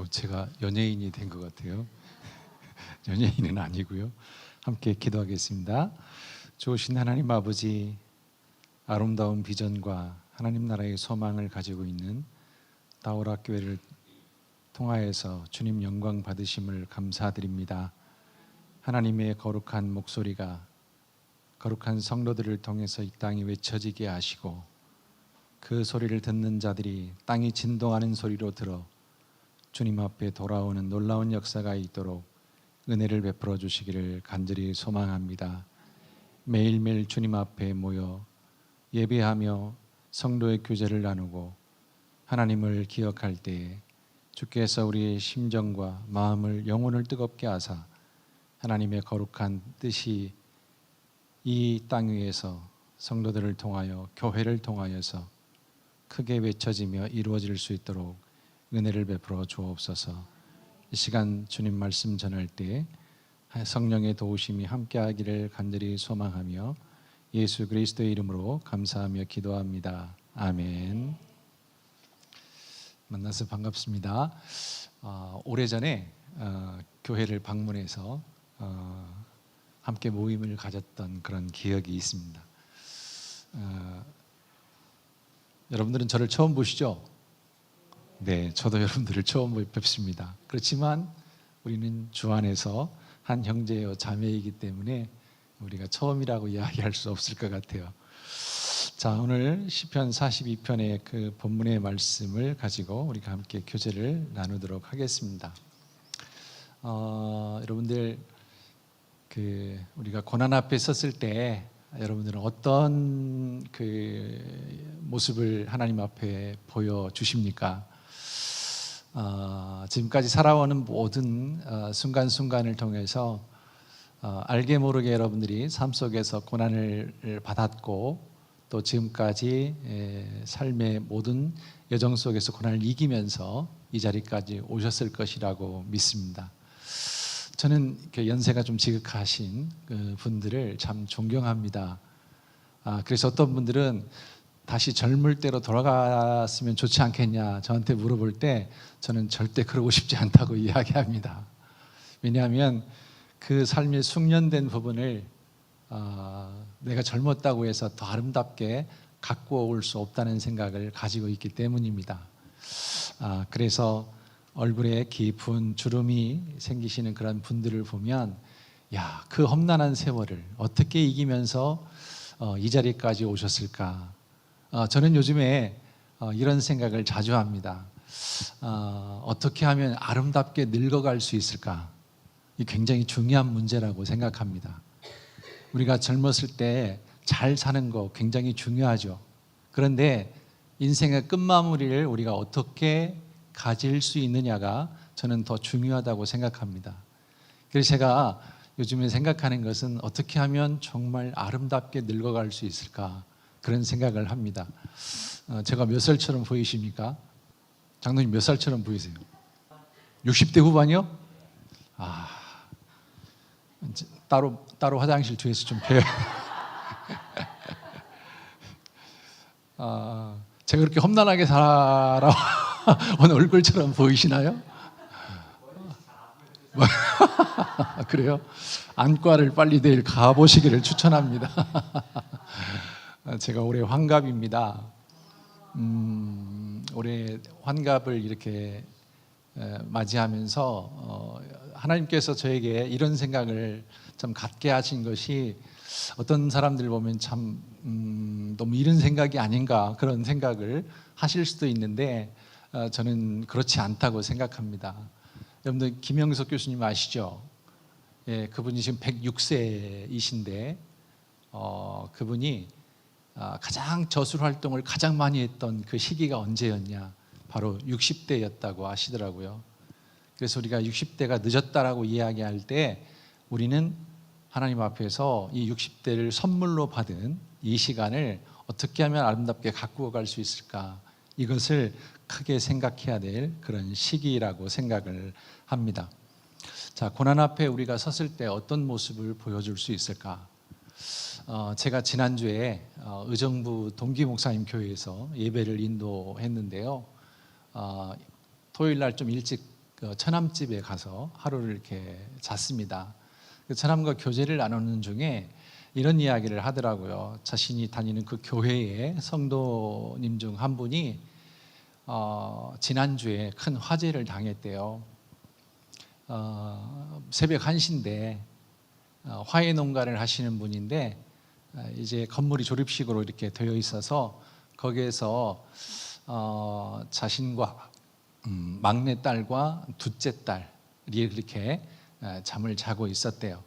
제가 연예인이 된 것 같아요. 연예인은 아니고요. 함께 기도하겠습니다. 좋으신 하나님 아버지, 아름다운 비전과 하나님 나라의 소망을 가지고 있는 다오라 교회를 통하여서 주님 영광 받으심을 감사드립니다. 하나님의 거룩한 목소리가 거룩한 성도들을 통해서 이 땅에 외쳐지게 하시고, 그 소리를 듣는 자들이 땅이 진동하는 소리로 들어 주님 앞에 돌아오는 놀라운 역사가 있도록 은혜를 베풀어 주시기를 간절히 소망합니다. 매일매일 주님 앞에 모여 예배하며 성도의 교제를 나누고 하나님을 기억할 때에 주께서 우리의 심정과 마음을, 영혼을 뜨겁게 하사 하나님의 거룩한 뜻이 이 땅 위에서 성도들을 통하여, 교회를 통하여서 크게 외쳐지며 이루어질 수 있도록 은혜를 베풀어 주옵소서. 이 시간 주님 말씀 전할 때 성령의 도우심이 함께하기를 간절히 소망하며 예수 그리스도의 이름으로 감사하며 기도합니다. 아멘. 만나서 반갑습니다. 오래전에 교회를 방문해서 함께 모임을 가졌던 그런 기억이 있습니다. 여러분들은 저를 처음 보시죠? 네, 저도 여러분들을 처음 뵙습니다. 그렇지만 우리는 주 안에서 한 형제요 자매이기 때문에 우리가 처음이라고 이야기할 수 없을 것 같아요. 자, 오늘 시편 42편의 그 본문의 말씀을 가지고 우리가 함께 교제를 나누도록 하겠습니다. 여러분들 우리가 고난 앞에 섰을 때 여러분들은 어떤 그 모습을 하나님 앞에 보여주십니까? 지금까지 살아오는 모든 순간순간을 통해서 알게 모르게 여러분들이 삶 속에서 고난을 받았고, 또 지금까지 삶의 모든 여정 속에서 고난을 이기면서 이 자리까지 오셨을 것이라고 믿습니다. 저는 연세가 좀 지극하신 분들을 참 존경합니다. 그래서 어떤 분들은 다시 젊을 때로 돌아갔으면 좋지 않겠냐 저한테 물어볼 때 저는 절대 그러고 싶지 않다고 이야기합니다. 왜냐하면 그 삶의 숙련된 부분을 내가 젊었다고 해서 더 아름답게 갖고 올 수 없다는 생각을 가지고 있기 때문입니다. 그래서 얼굴에 깊은 주름이 생기시는 그런 분들을 보면, 야, 그 험난한 세월을 어떻게 이기면서 이 자리까지 오셨을까? 저는 요즘에 이런 생각을 자주 합니다. 어떻게 하면 아름답게 늙어갈 수 있을까? 이 굉장히 중요한 문제라고 생각합니다. 우리가 젊었을 때 잘 사는 거 굉장히 중요하죠. 그런데 인생의 끝마무리를 우리가 어떻게 가질 수 있느냐가 저는 더 중요하다고 생각합니다. 그래서 제가 요즘에 생각하는 것은 어떻게 하면 정말 아름답게 늙어갈 수 있을까, 그런 생각을 합니다. 제가 몇 살처럼 보이십니까? 장로님 몇 살처럼 보이세요? 60대 후반이요? 따로 화장실 뒤에서 좀 뵈요. 제가 그렇게 험난하게 살아 오늘 얼굴처럼 보이시나요? 그래요? 안과를 빨리 내일 가보시기를 추천합니다. 제가 올해 환갑입니다. 올해 환갑을 이렇게 맞이하면서 하나님께서 저에게 이런 생각을 좀 갖게 하신 것이, 어떤 사람들 보면 참 너무 이런 생각이 아닌가 그런 생각을 하실 수도 있는데 저는 그렇지 않다고 생각합니다. 여러분들 김영석 교수님 아시죠? 예, 그분이 지금 106세이신데 그분이 가장 저술 활동을 가장 많이 했던 그 시기가 언제였냐? 바로 60대였다고 하시더라고요. 그래서 우리가 60대가 늦었다라고 이야기할 때 우리는 하나님 앞에서 이 60대를 선물로 받은 이 시간을 어떻게 하면 아름답게 갖고 갈 수 있을까? 이것을 크게 생각해야 될 그런 시기라고 생각을 합니다. 자, 고난 앞에 우리가 섰을 때 어떤 모습을 보여줄 수 있을까? 제가 지난주에 의정부 동기 목사님 교회에서 예배를 인도했는데요. 토요일 날 좀 일찍 그 처남집에 가서 하루를 이렇게 잤습니다. 그 처남과 교제를 나누는 중에 이런 이야기를 하더라고요. 자신이 다니는 그 교회의 성도님 중 한 분이 지난주에 큰 화재를 당했대요. 새벽 1시인데 화훼 농가를 하시는 분인데 이제 건물이 조립식으로 이렇게 되어 있어서 거기에서 자신과 막내딸과 둘째 딸이 이렇게 잠을 자고 있었대요.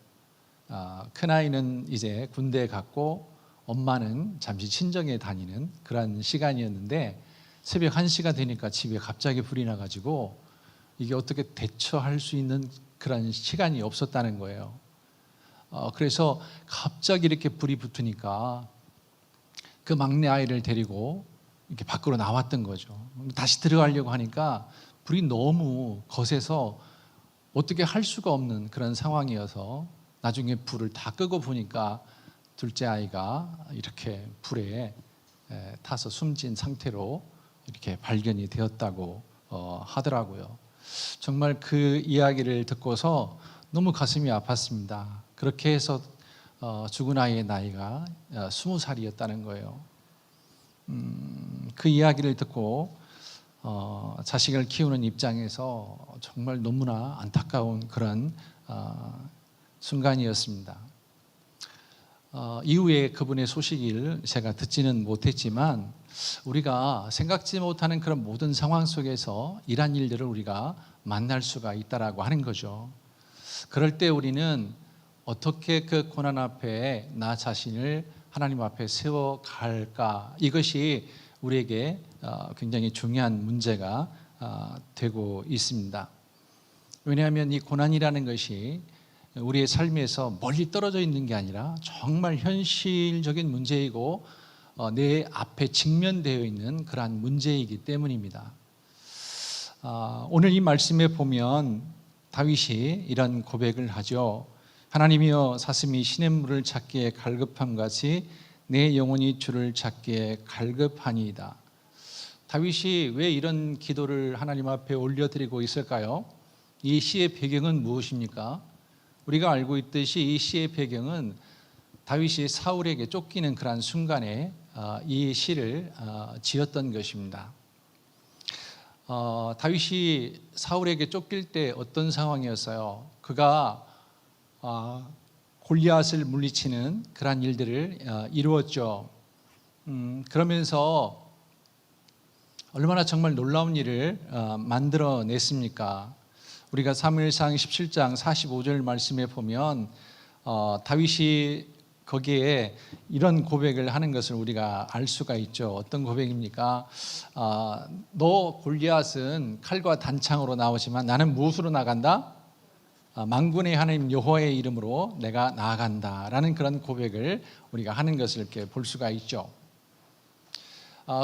큰아이는 이제 군대에 갔고 엄마는 잠시 친정에 다니는 그런 시간이었는데 새벽 1시가 되니까 집에 갑자기 불이 나가지고 이게 어떻게 대처할 수 있는 그런 시간이 없었다는 거예요. 그래서 갑자기 이렇게 불이 붙으니까 그 막내 아이를 데리고 이렇게 밖으로 나왔던 거죠. 다시 들어가려고 하니까 불이 너무 거세서 어떻게 할 수가 없는 그런 상황이어서 나중에 불을 다 끄고 보니까 둘째 아이가 이렇게 불에 타서 숨진 상태로 이렇게 발견이 되었다고 하더라고요. 정말 그 이야기를 듣고서 너무 가슴이 아팠습니다. 그렇게 해서 죽은 아이의 나이가 20살이었다는 거예요. 그 이야기를 듣고 자식을 키우는 입장에서 정말 너무나 안타까운 그런 순간이었습니다. 이후에 그분의 소식을 제가 듣지는 못했지만 우리가 생각지 못하는 그런 모든 상황 속에서 이러한 일들을 우리가 만날 수가 있다라고 하는 거죠. 그럴 때 우리는 어떻게 그 고난 앞에 나 자신을 하나님 앞에 세워갈까, 이것이 우리에게 굉장히 중요한 문제가 되고 있습니다. 왜냐하면 이 고난이라는 것이 우리의 삶에서 멀리 떨어져 있는 게 아니라 정말 현실적인 문제이고 내 앞에 직면되어 있는 그러한 문제이기 때문입니다. 오늘 이 말씀에 보면 다윗이 이런 고백을 하죠. 하나님이여 사슴이 시냇물을 찾기에 갈급함 같이 내 영혼이 주를 찾기에 갈급하니이다. 다윗이 왜 이런 기도를 하나님 앞에 올려드리고 있을까요? 이 시의 배경은 무엇입니까? 우리가 알고 있듯이 이 시의 배경은 다윗이 사울에게 쫓기는 그러한 순간에 이 시를 지었던 것입니다. 다윗이 사울에게 쫓길 때 어떤 상황이었어요? 그가 골리앗을 물리치는 그러한 일들을 이루었죠. 그러면서 얼마나 정말 놀라운 일을 만들어냈습니까? 우리가 사무엘상 17장 45절 말씀에 보면 다윗이 거기에 이런 고백을 하는 것을 우리가 알 수가 있죠. 어떤 고백입니까? 너 골리앗은 칼과 단창으로 나오지만 나는 무엇으로 나간다? 만군의 하나님 여호와의 이름으로 내가 나아간다라는 그런 고백을 우리가 하는 것을 이렇게 볼 수가 있죠.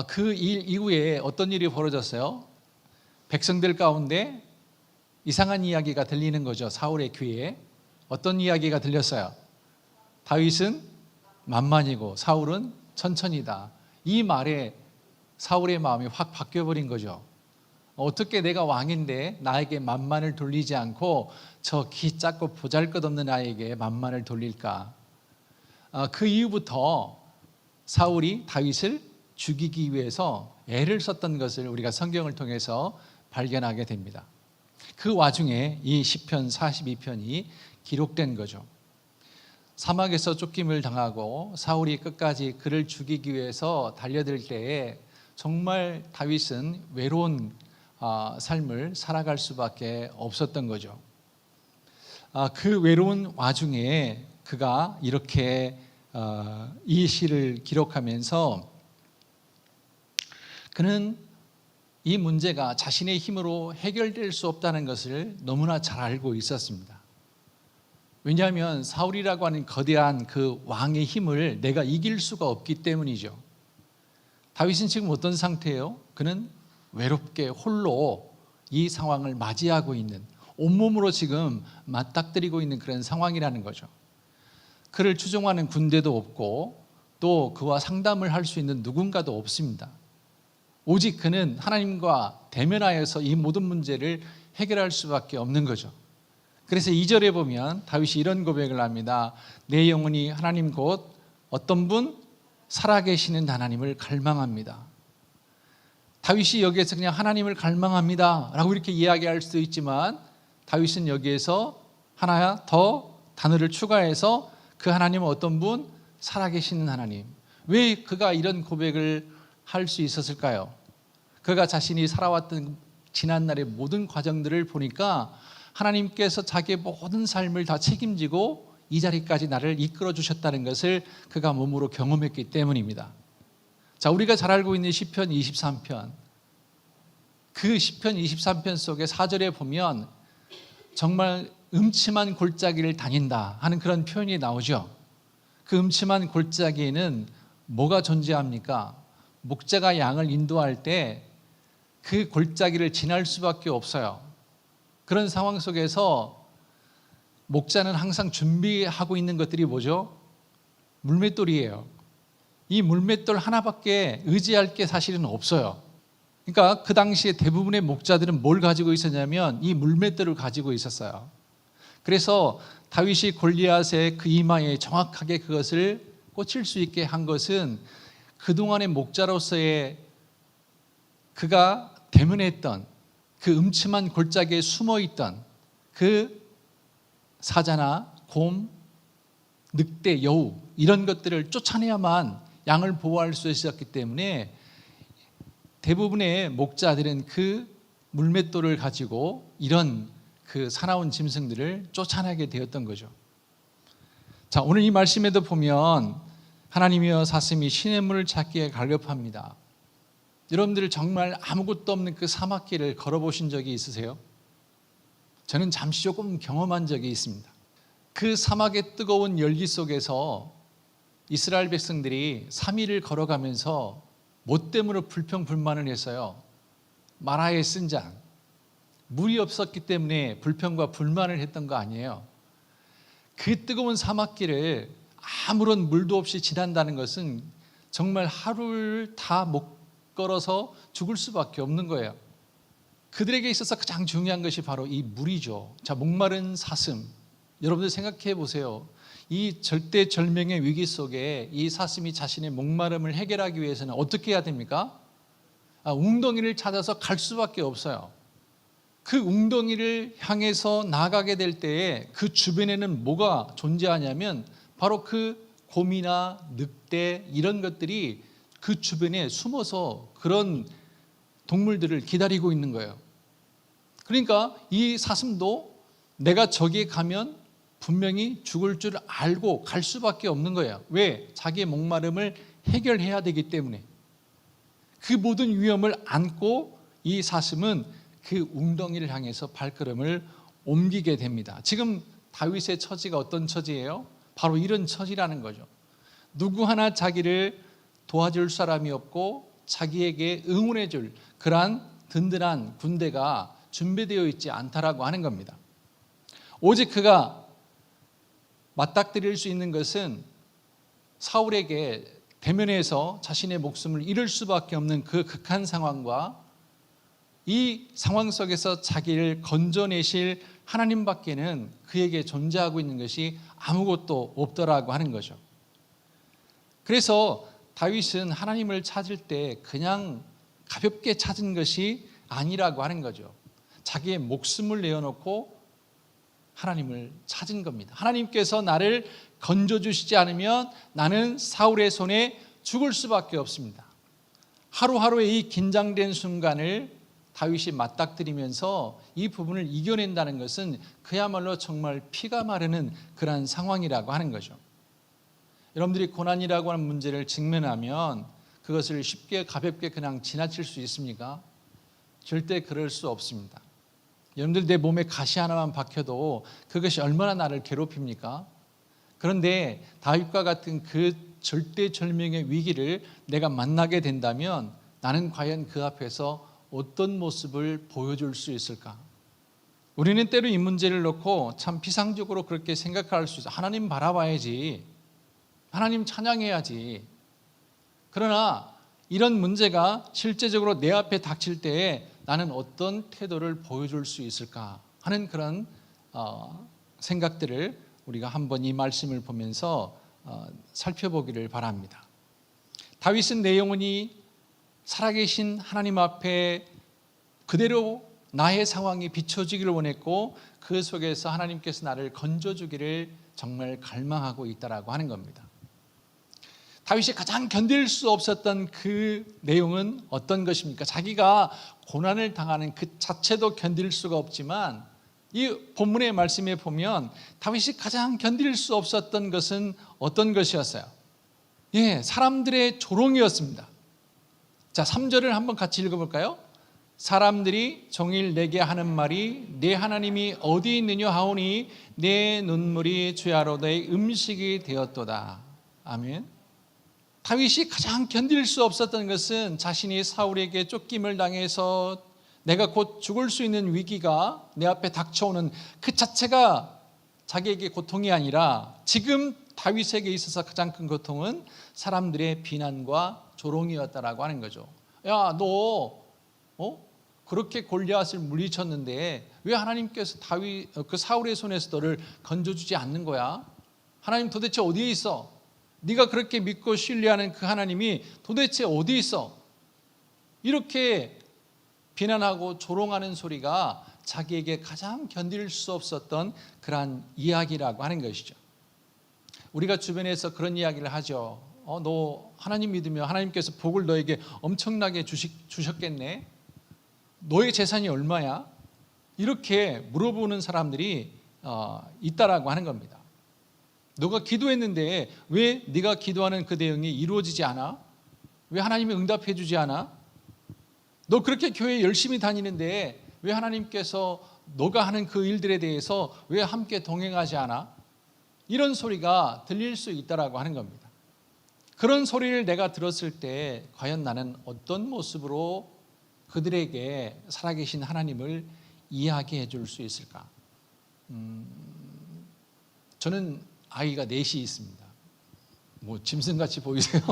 그 일 이후에 어떤 일이 벌어졌어요? 백성들 가운데 이상한 이야기가 들리는 거죠. 사울의 귀에 어떤 이야기가 들렸어요? 다윗은 만만이고 사울은 천천히다. 이 말에 사울의 마음이 확 바뀌어버린 거죠. 어떻게 내가 왕인데 나에게 만만을 돌리지 않고 저 키 작고 보잘것없는 아이에게 만만을 돌릴까? 그 이후부터 사울이 다윗을 죽이기 위해서 애를 썼던 것을 우리가 성경을 통해서 발견하게 됩니다. 그 와중에 이 시편 42편이 기록된 거죠. 사막에서 쫓김을 당하고 사울이 끝까지 그를 죽이기 위해서 달려들 때에 정말 다윗은 외로운 삶을 살아갈 수밖에 없었던 거죠. 그 외로운 와중에 그가 이렇게 이 시를 기록하면서 그는 이 문제가 자신의 힘으로 해결될 수 없다는 것을 너무나 잘 알고 있었습니다. 왜냐하면 사울이라고 하는 거대한 그 왕의 힘을 내가 이길 수가 없기 때문이죠. 다윗은 지금 어떤 상태예요? 그는 외롭게 홀로 이 상황을 맞이하고 있는, 온몸으로 지금 맞닥뜨리고 있는 그런 상황이라는 거죠. 그를 추종하는 군대도 없고 또 그와 상담을 할 수 있는 누군가도 없습니다. 오직 그는 하나님과 대면하여서 이 모든 문제를 해결할 수밖에 없는 거죠. 그래서 2절에 보면 다윗이 이런 고백을 합니다. 내 영혼이 하나님 곧 어떤 분? 살아계시는 하나님을 갈망합니다. 다윗이 여기에서 그냥 하나님을 갈망합니다 라고 이렇게 이야기할 수도 있지만, 다윗은 여기에서 하나 더 단어를 추가해서 그 하나님은 어떤 분? 살아계시는 하나님. 왜 그가 이런 고백을 할 수 있었을까요? 그가 자신이 살아왔던 지난날의 모든 과정들을 보니까 하나님께서 자기의 모든 삶을 다 책임지고 이 자리까지 나를 이끌어 주셨다는 것을 그가 몸으로 경험했기 때문입니다. 자, 우리가 잘 알고 있는 시편 23편, 그 시편 23편 속에 4절에 보면 정말 음침한 골짜기를 다닌다 하는 그런 표현이 나오죠. 그 음침한 골짜기에는 뭐가 존재합니까? 목자가 양을 인도할 때 그 골짜기를 지날 수밖에 없어요. 그런 상황 속에서 목자는 항상 준비하고 있는 것들이 뭐죠? 물맷돌이에요. 이 물맷돌 하나밖에 의지할 게 사실은 없어요. 그러니까 그 당시에 대부분의 목자들은 뭘 가지고 있었냐면 이 물맷돌을 가지고 있었어요. 그래서 다윗이 골리앗의 그 이마에 정확하게 그것을 꽂힐 수 있게 한 것은 그동안의 목자로서의 그가 대면했던 그 음침한 골짜기에 숨어있던 그 사자나 곰, 늑대, 여우 이런 것들을 쫓아내야만 양을 보호할 수 있었기 때문에 대부분의 목자들은 그 물맷돌을 가지고 이런 그 사나운 짐승들을 쫓아내게 되었던 거죠. 자, 오늘 이 말씀에도 보면 하나님이여 사슴이 시냇물을 찾기에 갈급합니다. 여러분들 정말 아무것도 없는 그 사막길을 걸어보신 적이 있으세요? 저는 잠시 조금 경험한 적이 있습니다. 그 사막의 뜨거운 열기 속에서 이스라엘 백성들이 3일을 걸어가면서 뭐 때문에 불평불만을 했어요? 마라의 쓴 잔, 물이 없었기 때문에 불평과 불만을 했던 거 아니에요. 그 뜨거운 사막길을 아무런 물도 없이 지난다는 것은 정말 하루를 다 못 걸어서 죽을 수밖에 없는 거예요. 그들에게 있어서 가장 중요한 것이 바로 이 물이죠. 자, 목마른 사슴, 여러분들 생각해 보세요. 이 절대절명의 위기 속에 이 사슴이 자신의 목마름을 해결하기 위해서는 어떻게 해야 됩니까? 웅덩이를 찾아서 갈 수밖에 없어요. 그 웅덩이를 향해서 나가게 될 때에 그 주변에는 뭐가 존재하냐면 바로 그 곰이나 늑대 이런 것들이 그 주변에 숨어서 그런 동물들을 기다리고 있는 거예요. 그러니까 이 사슴도 내가 저기에 가면 분명히 죽을 줄 알고 갈 수밖에 없는 거예요. 왜? 자기의 목마름을 해결해야 되기 때문에. 그 모든 위험을 안고 이 사슴은 그 웅덩이를 향해서 발걸음을 옮기게 됩니다. 지금 다윗의 처지가 어떤 처지예요? 바로 이런 처지라는 거죠. 누구 하나 자기를 도와줄 사람이 없고 자기에게 응원해 줄 그러한 든든한 군대가 준비되어 있지 않다라고 하는 겁니다. 오직 그가 맞닥뜨릴 수 있는 것은 사울에게 대면해서 자신의 목숨을 잃을 수밖에 없는 그 극한 상황과 이 상황 속에서 자기를 건져내실 하나님밖에는 그에게 존재하고 있는 것이 아무것도 없더라고 하는 거죠. 그래서 다윗은 하나님을 찾을 때 그냥 가볍게 찾은 것이 아니라고 하는 거죠. 자기의 목숨을 내어놓고 하나님을 찾은 겁니다. 하나님께서 나를 건져주시지 않으면 나는 사울의 손에 죽을 수밖에 없습니다. 하루하루의 이 긴장된 순간을 다윗이 맞닥뜨리면서 이 부분을 이겨낸다는 것은 그야말로 정말 피가 마르는 그런 상황이라고 하는 거죠. 여러분들이 고난이라고 하는 문제를 직면하면 그것을 쉽게 가볍게 그냥 지나칠 수 있습니까? 절대 그럴 수 없습니다. 여러분들 내 몸에 가시 하나만 박혀도 그것이 얼마나 나를 괴롭힙니까? 그런데 다윗과 같은 그 절대절명의 위기를 내가 만나게 된다면 나는 과연 그 앞에서 어떤 모습을 보여줄 수 있을까? 우리는 때로 이 문제를 놓고 참 피상적으로 그렇게 생각할 수 있어요. 하나님 바라봐야지, 하나님 찬양해야지. 그러나 이런 문제가 실제적으로 내 앞에 닥칠 때에 나는 어떤 태도를 보여줄 수 있을까 하는 그런 생각들을 우리가 한번 이 말씀을 보면서 살펴보기를 바랍니다. 다윗은 내 영혼이 살아계신 하나님 앞에 그대로 나의 상황이 비춰지기를 원했고 그 속에서 하나님께서 나를 건져주기를 정말 갈망하고 있다라고 하는 겁니다. 다윗이 가장 견딜 수 없었던 그 내용은 어떤 것입니까? 자기가 고난을 당하는 그 자체도 견딜 수가 없지만 이 본문의 말씀에 보면 다윗이 가장 견딜 수 없었던 것은 어떤 것이었어요? 사람들의 조롱이었습니다. 자, 3절을 한번 같이 읽어볼까요? 사람들이 종일 내게 하는 말이 내 하나님이 어디 있느냐 하오니 내 눈물이 주야로 내 음식이 되었도다. 아멘. 다윗이 가장 견딜 수 없었던 것은 자신이 사울에게 쫓김을 당해서 내가 곧 죽을 수 있는 위기가 내 앞에 닥쳐오는 그 자체가 자기에게 고통이 아니라 지금 다윗에게 있어서 가장 큰 고통은 사람들의 비난과 조롱이었다라고 하는 거죠. 야, 너 그렇게 골리앗을 물리쳤는데 왜 하나님께서 그 사울의 손에서 너를 건져주지 않는 거야? 하나님 도대체 어디에 있어? 네가 그렇게 믿고 신뢰하는 그 하나님이 도대체 어디 있어? 이렇게 비난하고 조롱하는 소리가 자기에게 가장 견딜 수 없었던 그러한 이야기라고 하는 것이죠. 우리가 주변에서 그런 이야기를 하죠. 너 하나님 믿으면 하나님께서 복을 너에게 엄청나게 주셨겠네? 너의 재산이 얼마야? 이렇게 물어보는 사람들이 있다라고 하는 겁니다. 너가 기도했는데 왜 네가 기도하는 그 내용이 이루어지지 않아? 왜 하나님이 응답해 주지 않아? 너 그렇게 교회 열심히 다니는데 왜 하나님께서 너가 하는 그 일들에 대해서 왜 함께 동행하지 않아? 이런 소리가 들릴 수 있다라고 하는 겁니다. 그런 소리를 내가 들었을 때 과연 나는 어떤 모습으로 그들에게 살아계신 하나님을 이야기해 줄 수 있을까? 저는 아이가 넷이 있습니다. 뭐 짐승같이 보이세요?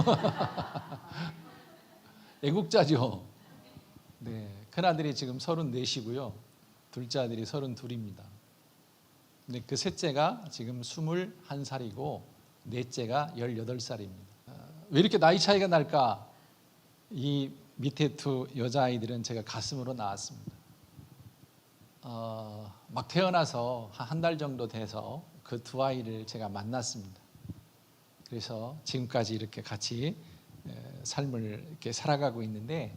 애국자죠. 네, 큰아들이 지금 34이고요. 둘째 아들이 32입니다. 근데 그 셋째가 지금 21살이고 넷째가 18살입니다. 왜 이렇게 나이 차이가 날까? 이 밑에 두 여자아이들은 제가 가슴으로 낳았습니다. 막 태어나서 한 달 정도 돼서 그 두 아이를 제가 만났습니다. 그래서 지금까지 이렇게 같이 삶을 이렇게 살아가고 있는데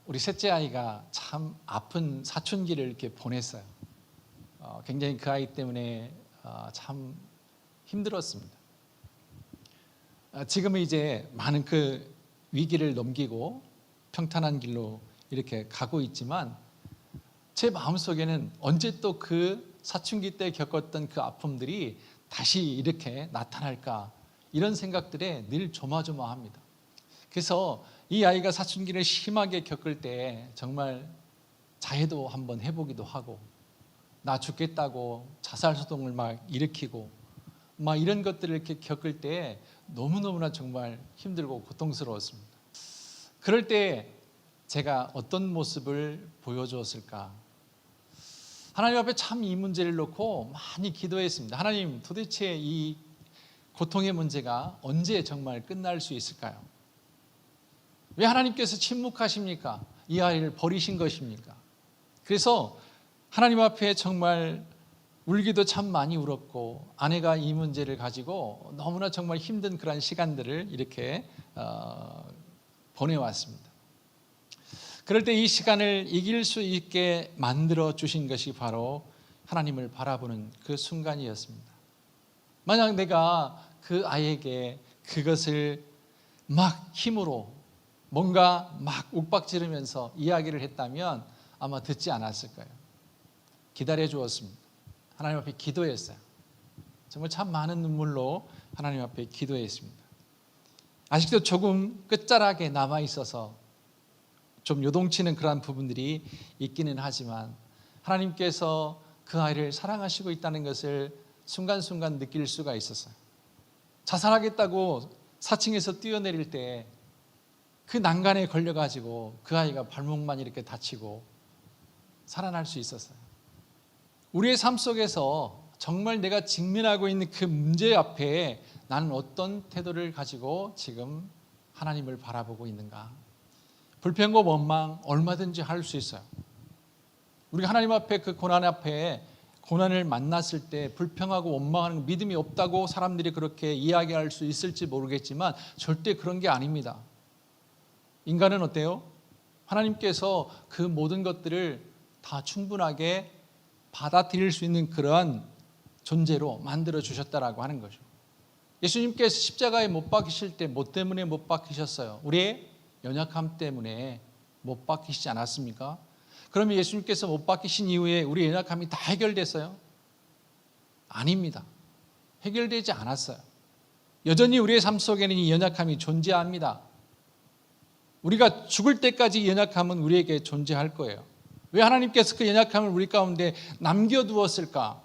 우리 셋째 아이가 참 아픈 사춘기를 이렇게 보냈어요. 굉장히 그 아이 때문에 참 힘들었습니다. 지금은 이제 많은 그 위기를 넘기고 평탄한 길로 이렇게 가고 있지만 제 마음속에는 언제 또 그 사춘기 때 겪었던 그 아픔들이 다시 이렇게 나타날까 이런 생각들에 늘 조마조마합니다. 그래서 이 아이가 사춘기를 심하게 겪을 때 정말 자해도 한번 해보기도 하고 나 죽겠다고 자살소동을 막 일으키고 막 이런 것들을 이렇게 겪을 때 너무너무나 정말 힘들고 고통스러웠습니다. 그럴 때 제가 어떤 모습을 보여주었을까? 하나님 앞에 참 이 문제를 놓고 많이 기도했습니다. 하나님, 도대체 이 고통의 문제가 언제 정말 끝날 수 있을까요? 왜 하나님께서 침묵하십니까? 이 아이를 버리신 것입니까? 그래서 하나님 앞에 정말 울기도 참 많이 울었고 아내가 이 문제를 가지고 너무나 정말 힘든 그런 시간들을 이렇게 보내왔습니다. 그럴 때 이 시간을 이길 수 있게 만들어 주신 것이 바로 하나님을 바라보는 그 순간이었습니다. 만약 내가 그 아이에게 그것을 막 힘으로 뭔가 막 욱박지르면서 이야기를 했다면 아마 듣지 않았을 거예요. 기다려 주었습니다. 하나님 앞에 기도했어요. 정말 참 많은 눈물로 하나님 앞에 기도했습니다. 아직도 조금 끝자락에 남아있어서 좀 요동치는 그러한 부분들이 있기는 하지만 하나님께서 그 아이를 사랑하시고 있다는 것을 순간순간 느낄 수가 있었어요. 자살하겠다고 4층에서 뛰어내릴 때 그 난간에 걸려가지고 그 아이가 발목만 이렇게 다치고 살아날 수 있었어요. 우리의 삶 속에서 정말 내가 직면하고 있는 그 문제 앞에 나는 어떤 태도를 가지고 지금 하나님을 바라보고 있는가? 불평과 원망 얼마든지 할 수 있어요. 우리가 하나님 앞에 그 고난 앞에 고난을 만났을 때 불평하고 원망하는 믿음이 없다고 사람들이 그렇게 이야기할 수 있을지 모르겠지만 절대 그런 게 아닙니다. 인간은 어때요? 하나님께서 그 모든 것들을 다 충분하게 받아들일 수 있는 그러한 존재로 만들어 주셨다라고 하는 거죠. 예수님께서 십자가에 못 박히실 때 뭐 때문에 못 박히셨어요? 우리의 연약함 때문에 못 박히시지 않았습니까? 그러면 예수님께서 못 박히신 이후에 우리 연약함이 다 해결됐어요? 아닙니다. 해결되지 않았어요. 여전히 우리의 삶 속에는 이 연약함이 존재합니다. 우리가 죽을 때까지 연약함은 우리에게 존재할 거예요. 왜 하나님께서 그 연약함을 우리 가운데 남겨두었을까?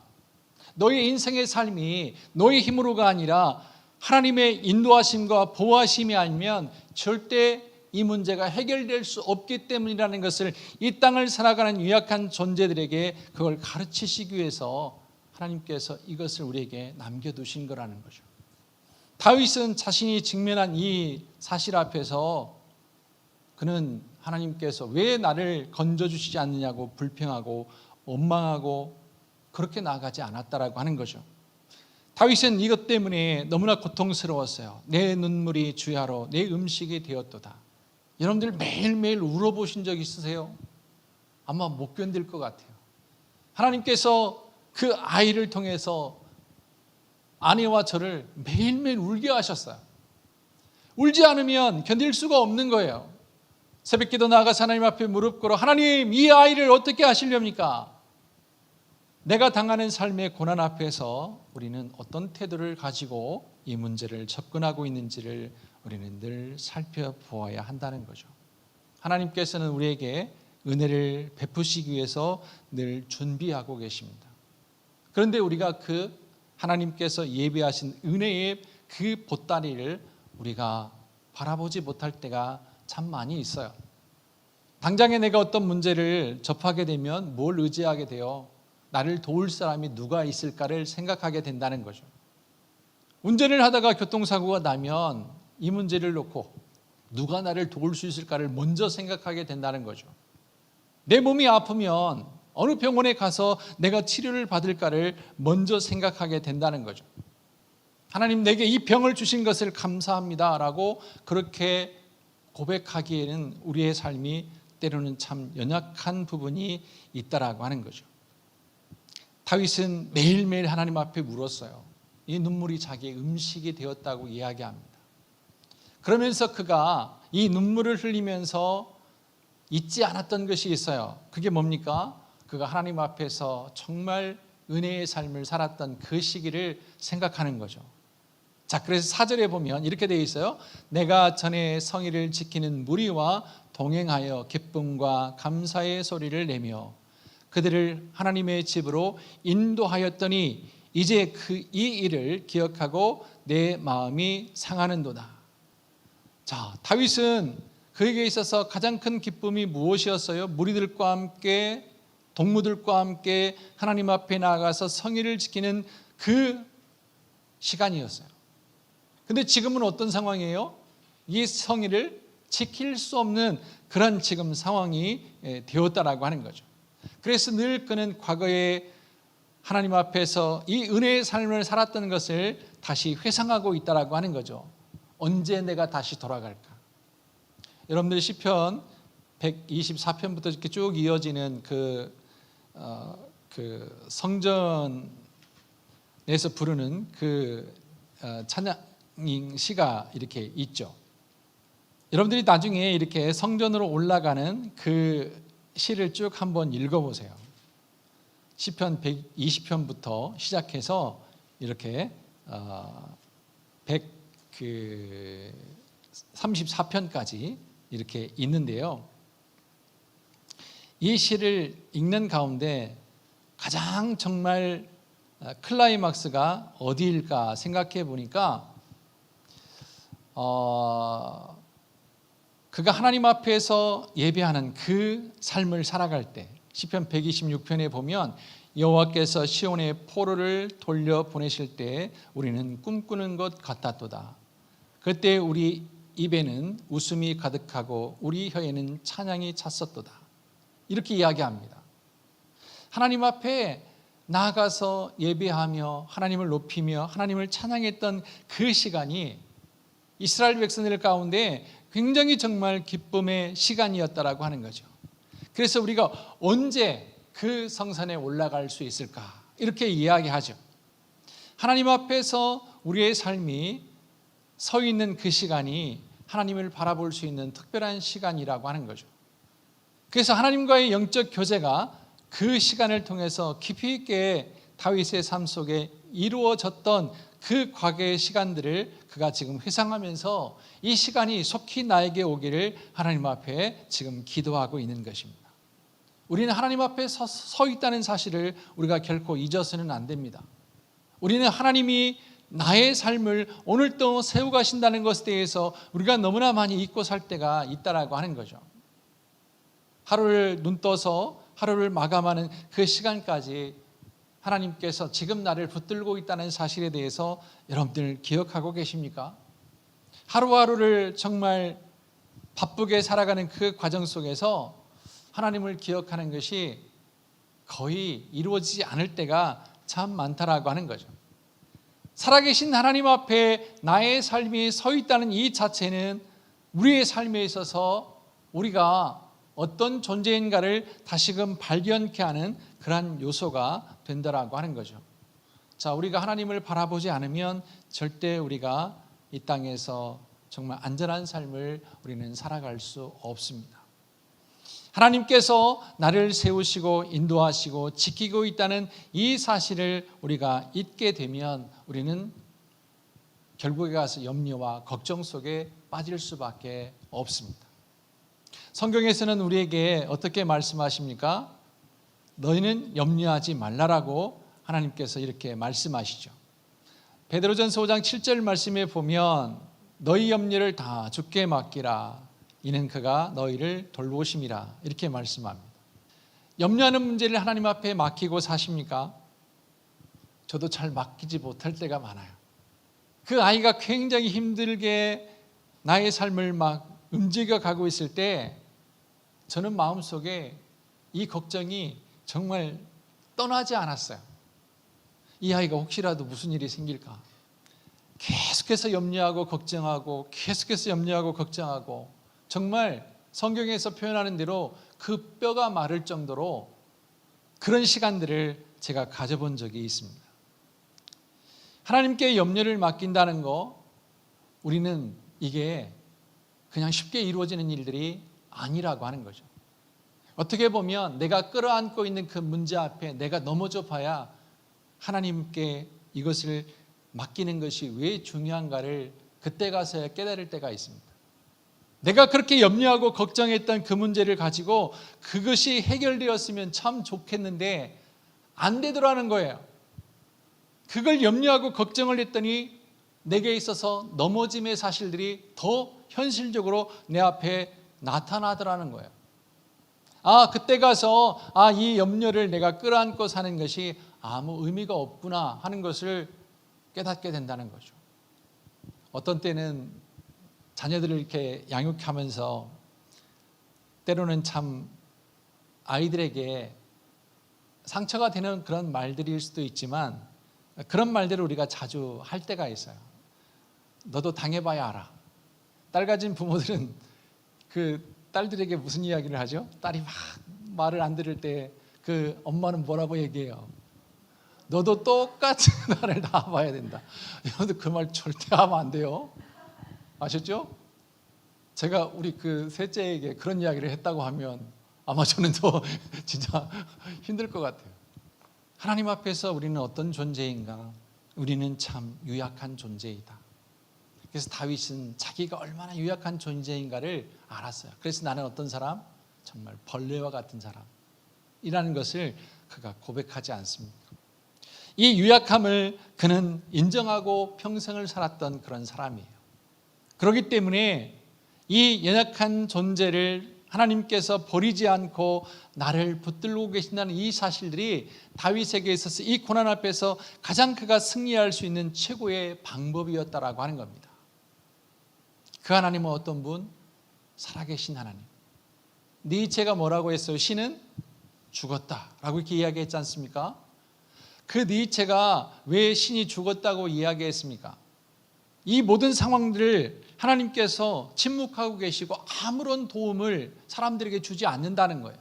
너의 인생의 삶이 너의 힘으로가 아니라 하나님의 인도하심과 보호하심이 아니면 절대 이 문제가 해결될 수 없기 때문이라는 것을 이 땅을 살아가는 유약한 존재들에게 그걸 가르치시기 위해서 하나님께서 이것을 우리에게 남겨두신 거라는 거죠. 다윗은 자신이 직면한 이 사실 앞에서 그는 하나님께서 왜 나를 건져주시지 않느냐고 불평하고 원망하고 그렇게 나아가지 않았다라고 하는 거죠. 다윗은 이것 때문에 너무나 고통스러웠어요. 내 눈물이 주야로 내 음식이 되었도다. 여러분들 매일매일 울어보신 적 있으세요? 아마 못 견딜 것 같아요. 하나님께서 그 아이를 통해서 아내와 저를 매일매일 울게 하셨어요. 울지 않으면 견딜 수가 없는 거예요. 새벽기도 나아가서 하나님 앞에 무릎 꿇어 하나님 이 아이를 어떻게 하시렵니까? 내가 당하는 삶의 고난 앞에서 우리는 어떤 태도를 가지고 이 문제를 접근하고 있는지를 우리는 늘 살펴보아야 한다는 거죠. 하나님께서는 우리에게 은혜를 베푸시기 위해서 늘 준비하고 계십니다. 그런데 우리가 그 하나님께서 예비하신 은혜의 그 보따리를 우리가 바라보지 못할 때가 참 많이 있어요. 당장에 내가 어떤 문제를 접하게 되면 뭘 의지하게 돼요? 나를 도울 사람이 누가 있을까를 생각하게 된다는 거죠. 운전을 하다가 교통사고가 나면 이 문제를 놓고 누가 나를 도울 수 있을까를 먼저 생각하게 된다는 거죠. 내 몸이 아프면 어느 병원에 가서 내가 치료를 받을까를 먼저 생각하게 된다는 거죠. 하나님 내게 이 병을 주신 것을 감사합니다 라고 그렇게 고백하기에는 우리의 삶이 때로는 참 연약한 부분이 있다라고 하는 거죠. 다윗은 매일매일 하나님 앞에 울었어요. 이 눈물이 자기의 음식이 되었다고 이야기합니다. 그러면서 그가 이 눈물을 흘리면서 잊지 않았던 것이 있어요. 그게 뭡니까? 그가 하나님 앞에서 정말 은혜의 삶을 살았던 그 시기를 생각하는 거죠. 자, 그래서 4절에 보면 이렇게 되어 있어요. 내가 전에 성의를 지키는 무리와 동행하여 기쁨과 감사의 소리를 내며 그들을 하나님의 집으로 인도하였더니 이제 이 일을 기억하고 내 마음이 상하는도다. 자, 다윗은 그에게 있어서 가장 큰 기쁨이 무엇이었어요? 무리들과 함께 동무들과 함께 하나님 앞에 나아가서 성의를 지키는 그 시간이었어요. 근데 지금은 어떤 상황이에요? 이 성의를 지킬 수 없는 그런 지금 상황이 되었다라고 하는 거죠. 그래서 늘 그는 과거에 하나님 앞에서 이 은혜의 삶을 살았던 것을 다시 회상하고 있다라고 하는 거죠. 언제 내가 다시 돌아갈까? 여러분들 시편 124편부터 이렇게 쭉 이어지는 그 성전에서 부르는 그 찬양 시가 이렇게 있죠. 여러분들이 나중에 이렇게 성전으로 올라가는 그 시를 쭉 한번 읽어보세요. 시편 120편부터 시작해서 이렇게 134편까지 이렇게 있는데요. 이 시를 읽는 가운데 가장 정말 클라이막스가 어디일까 생각해 보니까 그가 하나님 앞에서 예배하는 그 삶을 살아갈 때 시편 126편에 보면 여호와께서 시온의 포로를 돌려 보내실 때 우리는 꿈꾸는 것 같았도다. 그때 우리 입에는 웃음이 가득하고 우리 혀에는 찬양이 찼었도다. 이렇게 이야기합니다. 하나님 앞에 나아가서 예배하며 하나님을 높이며 하나님을 찬양했던 그 시간이 이스라엘 백성들 가운데 굉장히 정말 기쁨의 시간이었다라고 하는 거죠. 그래서 우리가 언제 그 성산에 올라갈 수 있을까? 이렇게 이야기하죠. 하나님 앞에서 우리의 삶이 서 있는 그 시간이 하나님을 바라볼 수 있는 특별한 시간이라고 하는 거죠. 그래서 하나님과의 영적 교제가 그 시간을 통해서 깊이 있게 다윗의 삶 속에 이루어졌던 그 과거의 시간들을 그가 지금 회상하면서 이 시간이 속히 나에게 오기를 하나님 앞에 지금 기도하고 있는 것입니다. 우리는 하나님 앞에 서 있다는 사실을 우리가 결코 잊어서는 안 됩니다. 우리는 하나님이 나의 삶을 오늘도 세워 가신다는 것에 대해서 우리가 너무나 많이 잊고 살 때가 있다라고 하는 거죠. 하루를 눈 떠서 하루를 마감하는 그 시간까지 하나님께서 지금 나를 붙들고 있다는 사실에 대해서 여러분들 기억하고 계십니까? 하루하루를 정말 바쁘게 살아가는 그 과정 속에서 하나님을 기억하는 것이 거의 이루어지지 않을 때가 참 많다라고 하는 거죠. 살아계신 하나님 앞에 나의 삶이 서 있다는 이 자체는 우리의 삶에 있어서 우리가 어떤 존재인가를 다시금 발견케 하는 그러한 요소가 된다라고 하는 거죠. 자, 우리가 하나님을 바라보지 않으면 절대 우리가 이 땅에서 정말 안전한 삶을 우리는 살아갈 수 없습니다. 하나님께서 나를 세우시고 인도하시고 지키고 있다는 이 사실을 우리가 잊게 되면 우리는 결국에 가서 염려와 걱정 속에 빠질 수밖에 없습니다. 성경에서는 우리에게 어떻게 말씀하십니까? 너희는 염려하지 말라라고 하나님께서 이렇게 말씀하시죠. 베드로전서 5장 7절 말씀에 보면 너희 염려를 다 주께 맡기라 이는 그가 너희를 돌보심이라 이렇게 말씀합니다. 염려하는 문제를 하나님 앞에 맡기고 사십니까? 저도 잘 맡기지 못할 때가 많아요. 그 아이가 굉장히 힘들게 나의 삶을 막 움직여 가고 있을 때 저는 마음속에 이 걱정이 정말 떠나지 않았어요. 이 아이가 혹시라도 무슨 일이 생길까? 계속해서 염려하고 걱정하고 계속해서 염려하고 걱정하고 정말 성경에서 표현하는 대로 그 뼈가 마를 정도로 그런 시간들을 제가 가져본 적이 있습니다. 하나님께 염려를 맡긴다는 거 우리는 이게 그냥 쉽게 이루어지는 일들이 아니라고 하는 거죠. 어떻게 보면 내가 끌어안고 있는 그 문제 앞에 내가 넘어져 봐야 하나님께 이것을 맡기는 것이 왜 중요한가를 그때 가서야 깨달을 때가 있습니다. 내가 그렇게 염려하고 걱정했던 그 문제를 가지고 그것이 해결되었으면 참 좋겠는데 안 되더라는 거예요. 그걸 염려하고 걱정을 했더니 내게 있어서 넘어짐의 사실들이 더 현실적으로 내 앞에 나타나더라는 거예요. 그때 가서 이 염려를 내가 끌어안고 사는 것이 아무 의미가 없구나 하는 것을 깨닫게 된다는 거죠. 어떤 때는 자녀들을 이렇게 양육하면서 때로는 참 아이들에게 상처가 되는 그런 말들일 수도 있지만 그런 말들을 우리가 자주 할 때가 있어요. 너도 당해봐야 알아. 딸 가진 부모들은 그 딸들에게 무슨 이야기를 하죠? 딸이 막 말을 안 들을 때 그 엄마는 뭐라고 얘기해요? 너도 똑같이 나를 낳아봐야 된다. 여러분들 그 말 절대 하면 안 돼요. 아셨죠? 제가 우리 그 셋째에게 그런 이야기를 했다고 하면 아마 저는 더 진짜 힘들 것 같아요. 하나님 앞에서 우리는 어떤 존재인가? 우리는 참 유약한 존재이다. 그래서 다윗은 자기가 얼마나 유약한 존재인가를 알았어요. 그래서 나는 어떤 사람? 정말 벌레와 같은 사람이라는 것을 그가 고백하지 않습니까? 이 유약함을 그는 인정하고 평생을 살았던 그런 사람이에요. 그렇기 때문에 이 연약한 존재를 하나님께서 버리지 않고 나를 붙들고 계신다는 이 사실들이 다윗에게 있어서 이 고난 앞에서 가장 그가 승리할 수 있는 최고의 방법이었다라고 하는 겁니다. 그 하나님은 어떤 분? 살아계신 하나님. 니체가 뭐라고 했어요? 신은 죽었다라고 이렇게 이야기했지 않습니까? 그 니체가 왜 신이 죽었다고 이야기했습니까? 이 모든 상황들을 하나님께서 침묵하고 계시고 아무런 도움을 사람들에게 주지 않는다는 거예요.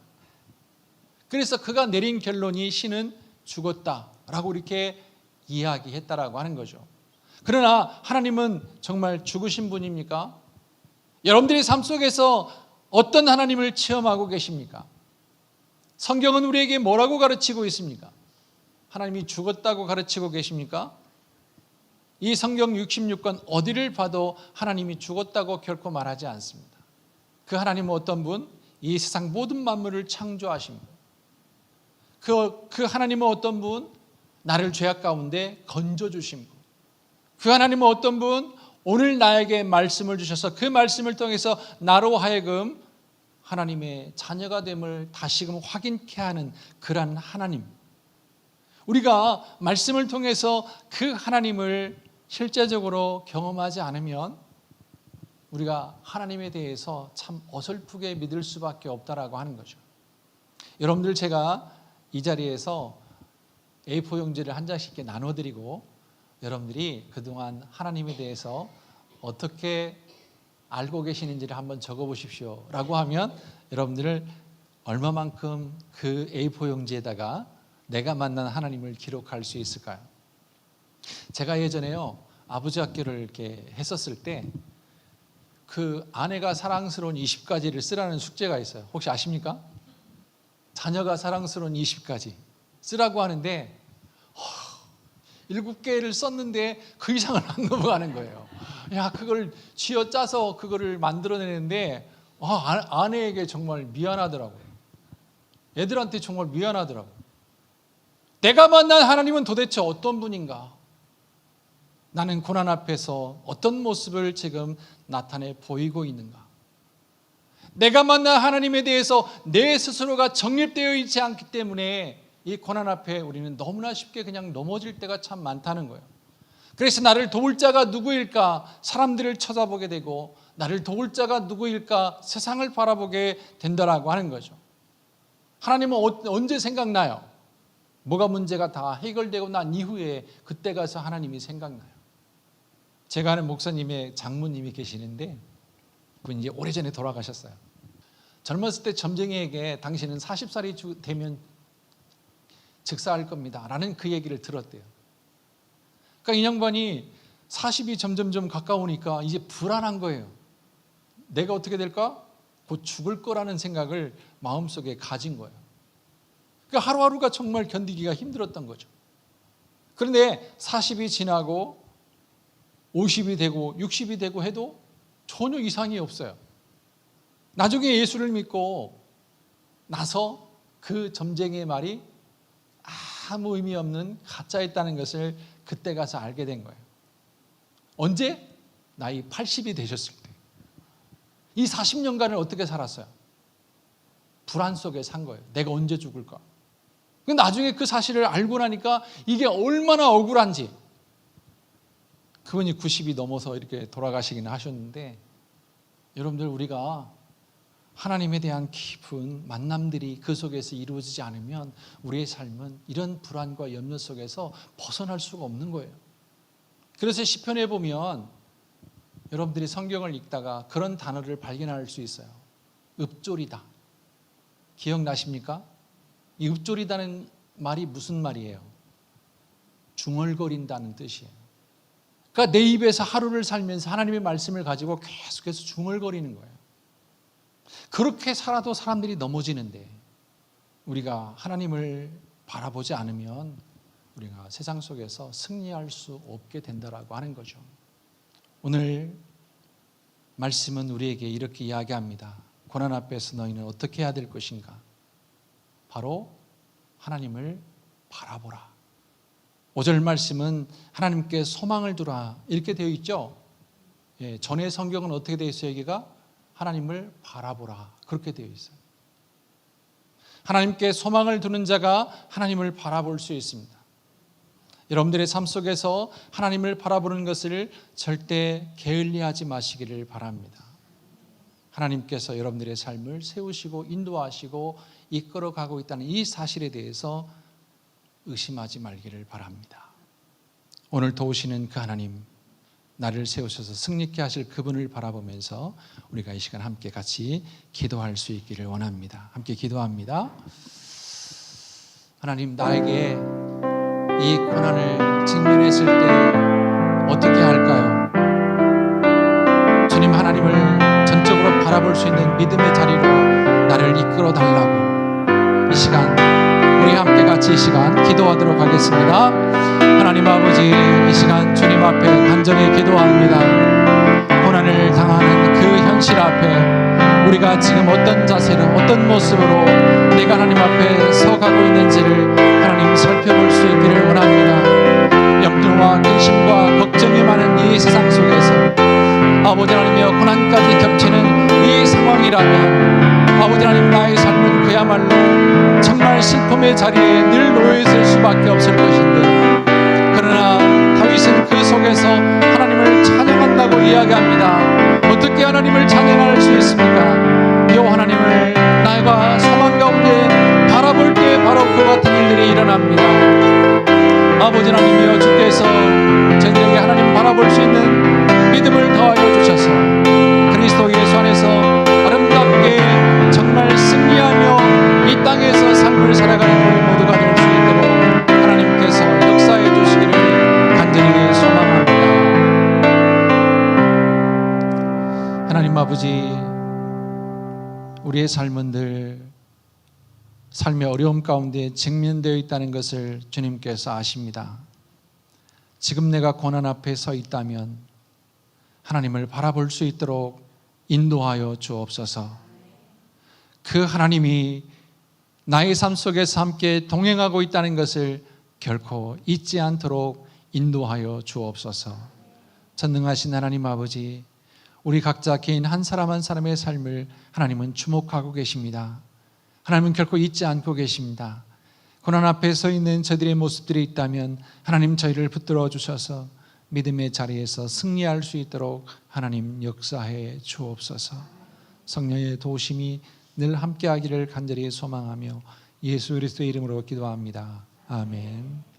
그래서 그가 내린 결론이 신은 죽었다라고 이렇게 이야기했다라고 하는 거죠. 그러나 하나님은 정말 죽으신 분입니까? 여러분들의 삶 속에서 어떤 하나님을 체험하고 계십니까? 성경은 우리에게 뭐라고 가르치고 있습니까? 하나님이 죽었다고 가르치고 계십니까? 이 성경 66권 어디를 봐도 하나님이 죽었다고 결코 말하지 않습니다. 그 하나님은 어떤 분? 이 세상 모든 만물을 창조하신 분. 그 하나님은 어떤 분? 나를 죄악 가운데 건져주신 분. 그 하나님은 어떤 분? 오늘 나에게 말씀을 주셔서 그 말씀을 통해서 나로 하여금 하나님의 자녀가 됨을 다시금 확인케 하는 그러한 하나님. 우리가 말씀을 통해서 그 하나님을 실제적으로 경험하지 않으면 우리가 하나님에 대해서 참 어설프게 믿을 수밖에 없다라고 하는 거죠. 여러분들, 제가 이 자리에서 A4 용지를 한 장씩 나눠드리고 여러분들이 그동안 하나님에 대해서 어떻게 알고 계시는지를 한번 적어보십시오 라고 하면 여러분들을 얼마만큼 그 A4 용지에다가 내가 만난 하나님을 기록할 수 있을까요? 제가 예전에요, 아버지 학교를 이렇게 했었을 때 그 아내가 사랑스러운 20가지를 쓰라는 숙제가 있어요. 혹시 아십니까? 자녀가 사랑스러운 20가지 쓰라고 하는데 7개를 썼는데 그 이상을 안 넘어가는 거예요. 야, 그걸 쥐어짜서 그거를 만들어내는데 아내에게 정말 미안하더라고요. 애들한테 정말 미안하더라고요. 내가 만난 하나님은 도대체 어떤 분인가? 나는 고난 앞에서 어떤 모습을 지금 나타내 보이고 있는가? 내가 만난 하나님에 대해서 내 스스로가 정립되어 있지 않기 때문에 이 고난 앞에 우리는 너무나 쉽게 그냥 넘어질 때가 참 많다는 거예요. 그래서 나를 도울 자가 누구일까? 사람들을 쳐다보게 되고 나를 도울 자가 누구일까? 세상을 바라보게 된다라고 하는 거죠. 하나님은 언제 생각나요? 뭐가 문제가 다 해결되고 난 이후에 그때 가서 하나님이 생각나요. 제가 아는 목사님의 장모님이 계시는데 그분 이제 오래전에 돌아가셨어요. 젊었을 때 점쟁이에게 당신은 40살이 되면 즉사할 겁니다 라는 그 얘기를 들었대요. 그러니까 이 양반이 40이 점점점 가까우니까 이제 불안한 거예요. 내가 어떻게 될까? 곧 죽을 거라는 생각을 마음속에 가진 거예요. 그러니까 하루하루가 정말 견디기가 힘들었던 거죠. 그런데 40이 지나고 50이 되고 60이 되고 해도 전혀 이상이 없어요. 나중에 예수를 믿고 나서 그 점쟁이의 말이 아무 의미 없는 가짜였다는 것을 그때 가서 알게 된 거예요. 언제? 나이 80이 되셨을 때. 이 40년간을 어떻게 살았어요? 불안 속에 산 거예요. 내가 언제 죽을까? 나중에 그 사실을 알고 나니까 이게 얼마나 억울한지. 그분이 90이 넘어서 이렇게 돌아가시긴 하셨는데, 여러분들, 우리가 하나님에 대한 깊은 만남들이 그 속에서 이루어지지 않으면 우리의 삶은 이런 불안과 염려 속에서 벗어날 수가 없는 거예요. 그래서 시편에 보면 여러분들이 성경을 읽다가 그런 단어를 발견할 수 있어요. 읍조리다. 기억나십니까? 이 읍조리다는 말이 무슨 말이에요? 중얼거린다는 뜻이에요. 그러니까 내 입에서 하루를 살면서 하나님의 말씀을 가지고 계속해서 중얼거리는 거예요. 그렇게 살아도 사람들이 넘어지는데 우리가 하나님을 바라보지 않으면 우리가 세상 속에서 승리할 수 없게 된다라고 하는 거죠. 오늘 말씀은 우리에게 이렇게 이야기합니다. 고난 앞에서 너희는 어떻게 해야 될 것인가? 바로 하나님을 바라보라. 5절 말씀은 하나님께 소망을 두라 이렇게 되어 있죠. 전의 성경은 어떻게 되어 있어요? 여기가 하나님을 바라보라. 그렇게 되어 있어요. 하나님께 소망을 두는 자가 하나님을 바라볼 수 있습니다. 여러분들의 삶 속에서 하나님을 바라보는 것을 절대 게을리하지 마시기를 바랍니다. 하나님께서 여러분들의 삶을 세우시고 인도하시고 이끌어가고 있다는 이 사실에 대해서 의심하지 말기를 바랍니다. 오늘 도우시는 그 하나님, 나를 세우셔서 승리케 하실 그분을 바라보면서 우리가 이 시간 함께 같이 기도할 수 있기를 원합니다. 함께 기도합니다. 하나님, 나에게 이 고난을 직면했을 때 어떻게 할까요? 주님, 하나님을 전적으로 바라볼 수 있는 믿음의 자리로 나를 이끌어 달라고 이 시간 우리 함께 같이 이 시간 기도하도록 하겠습니다. 하나님 아버지, 이 시간 주님 앞에 간절히 기도합니다. 고난을 당하는 그 현실 앞에 우리가 지금 어떤 자세로 어떤 모습으로 내가 하나님 앞에 서가고 있는지를 하나님 살펴볼 수 있기를 원합니다. 염려와 근심과 걱정이 많은 이 세상 속에서 아버지 하나님이여 고난까지 겹치는 이 상황이라면 아버지 하나님, 나의 삶은 그야말로 정말 슬픔의 자리에 늘 놓여 있을 수밖에 없을 것인데, 그러나 다윗은 그 속에서 하나님을 찬양한다고 이야기합니다. 어떻게 하나님을 찬양할 수 있습니까? 요 하나님을 나가 소망 가운데 바라볼 때 바로 그 같은 일들이 일어납니다. 아버지 하나님이여, 주께서 저희들에게 하나님 바라볼 수 있는 믿음을 더하여 주셔서 그리스도 예수 안에서 아름답게 정말 승리하며 이 땅에서 삶을 살아가는 우리 모두가 될 수 있도록 하나님께서 역사해 주시기를 간절히 소망합니다. 하나님 아버지, 우리의 삶은 늘 삶의 어려움 가운데 직면되어 있다는 것을 주님께서 아십니다. 지금 내가 고난 앞에 서 있다면 하나님을 바라볼 수 있도록 인도하여 주옵소서. 그 하나님이 나의 삶 속에서 함께 동행하고 있다는 것을 결코 잊지 않도록 인도하여 주옵소서. 전능하신 하나님 아버지, 우리 각자 개인 한 사람 한 사람의 삶을 하나님은 주목하고 계십니다. 하나님은 결코 잊지 않고 계십니다. 고난 앞에 서 있는 저들의 모습들이 있다면 하나님 저희를 붙들어 주셔서 믿음의 자리에서 승리할 수 있도록 하나님 역사해 주옵소서. 성령의 도우심이 늘 함께하기를 간절히 소망하며 예수 그리스도의 이름으로 기도합니다. 아멘.